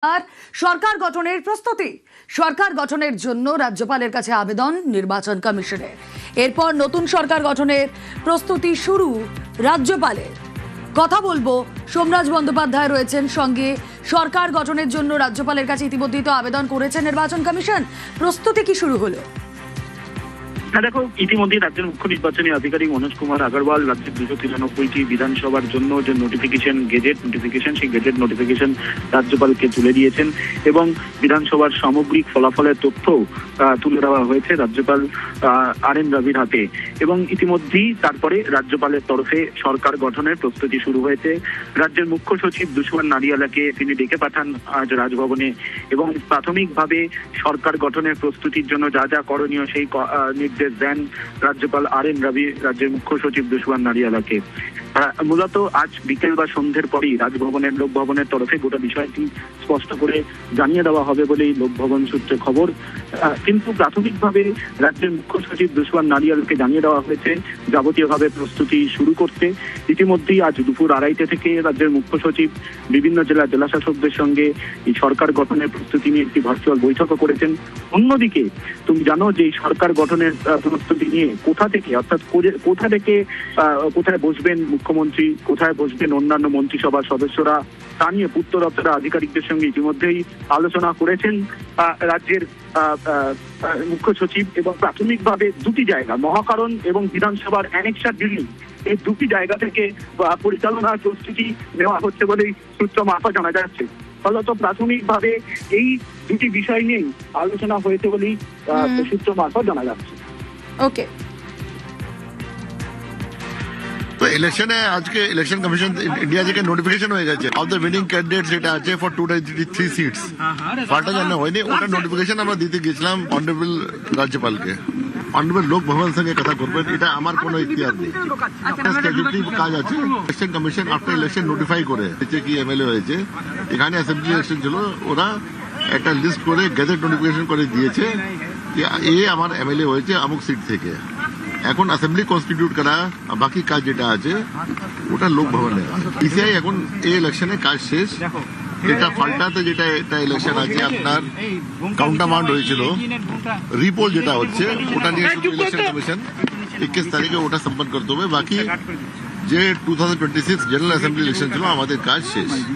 আর সরকার গঠনের প্রস্তুতি। সরকার গঠনের জন্য রাজ্যপালের কাছে আবেদন নির্বাচন কমিশনের। এরপর নতুন সরকার গঠনের প্রস্তুতি শুরু রাজ্যপালের। কথা বলবো, সোমরাজ বন্দ্যোপাধ্যায় রয়েছেন সঙ্গে। সরকার গঠনের জন্য রাজ্যপালের কাছে ইতিমধ্যেই তো আবেদন করেছে নির্বাচন কমিশন, প্রস্তুতি কি শুরু হলো? হ্যাঁ দেখো, ইতিমধ্যে রাজ্যের মুখ্য নির্বাচনী আধিকারিক মনোজ কুমার আগরওয়াল রাজ্যের 293টি বিধানসভার জন্য যে নোটিফিকেশন, গেজেট নোটিফিকেশন, সেই গেজেট নোটিফিকেশন রাজ্যপালকে তুলে দিয়েছেন এবং বিধানসভার সামগ্রিক ফলাফলের তথ্য তুলে দেওয়া হয়েছে রাজ্যপাল RN রবির হাতে। এবং ইতিমধ্যেই তারপরে রাজ্যপালের তরফে সরকার গঠনের প্রস্তুতি শুরু হয়েছে। রাজ্যের মুখ্য সচিব দুশমান নারিয়ালাকে তিনি ডেকে পাঠান আজ রাজভবনে এবং প্রাথমিকভাবে সরকার গঠনের প্রস্তুতির জন্য যা যা করণীয় সেই নির্দেশ দেন রাজ্যপাল RN রবি রাজ্যের মুখ্য সচিব দুশমান নারিয়ালাকে। মূলত আজ বিকেল বা সন্ধ্যের পরই রাজভবনের লোকভবনের তরফে গোটা বিষয়টি স্পষ্ট করে জানিয়ে দেওয়া হবে বলেই লোকভবন সূত্রে খবর। কিন্তু প্রাথমিকভাবে রাজ্যের মুখ্য সচিব দুশমান নারিয়ালকে জানিয়ে দেওয়া হয়েছে যাবতীয়ভাবে প্রস্তুতি শুরু করতে। ইতিমধ্যেই আজ দুপুর 2:30 থেকে রাজ্যের মুখ্য সচিব বিভিন্ন জেলা শাসকদের সঙ্গে এই সরকার গঠনের প্রস্তুতি নিয়ে একটি ভার্চুয়াল বৈঠকও করেছেন। অন্যদিকে তুমি জানো যে এই সরকার গঠনের প্রস্তুতি নিয়ে কোথা থেকে, অর্থাৎ কোথায় বসবেন মুখ্যমন্ত্রী, কোথায় বসবেন অন্যান্য মন্ত্রিসভার সদস্যরা, তা নিয়ে পূর্ত দপ্তরের আধিকারিকদের সঙ্গে ইতিমধ্যেই আলোচনা করেছেন রাজ্যের মুখ্য সচিব। এবং প্রাথমিকভাবে দুটি জায়গা, মহাকারণ এবং বিধানসভার অ্যানেক্সার বিল্ডিং, এই দুটি জায়গা থেকে পরিচালনার প্রস্তুতি নেওয়া হচ্ছে বলেই সূত্র মারফত জানা যাচ্ছে। ফলত প্রাথমিকভাবে এই দুটি বিষয় নিয়েই আলোচনা হয়েছে বলেই সূত্র মারফত জানা যাচ্ছে। ওকে, তো ইলেকশনে আজকে ইলেকশন কমিশন ইন্ডিয়া থেকে নোটিফিকেশন হয়ে গেছে অফ দ্য উইনিং ক্যান্ডিডেট যেটা আছে ফর 293 সিটস, পাল্টা জানা হয়নি। ওটা নোটিফিকেশন আমরা দিতে গেছিলাম অনারেবল রাজ্যপালকে। অনারেবল লোক ভবন সঙ্গে কথা করবেন, এটা আমার কোনো ইতিহাস নেই। স্ট্যাটিউটরি কাজ আছে। Election commission after election notify করে কি এমএলএ হয়েছে, এখানে অ্যাসেম্বলি ইলেকশন ছিল, ওরা একটা লিস্ট করে গেজেট নোটিফিকেশন করে দিয়েছে এ আমার এমএলএ হয়েছে অমুক সিট থেকে। এখন অ্যাসেম্বলি কনস্টিটিউট করা, বাকি কাজ যেটা আছে ওটা লোক ভবনে। পিসিআই এখন এই ইলেকশনে কাজ শেষ। এটা ফাল্টাতে যেটা এটা ইলেকশন আছে আপনার কাউন্ট অ্যামাউন্ট হয়েছিল, রিপোল যেটা হচ্ছে ওটা নিয়ে শুধু ইলেকশন কমিশন 21 তারিখে ওটা সম্পন্ন করতে হবে। বাকি যে 2026 জেনারেল অ্যাসেম্বলি ইলেকশন ছিল আমাদের কাজ শেষ।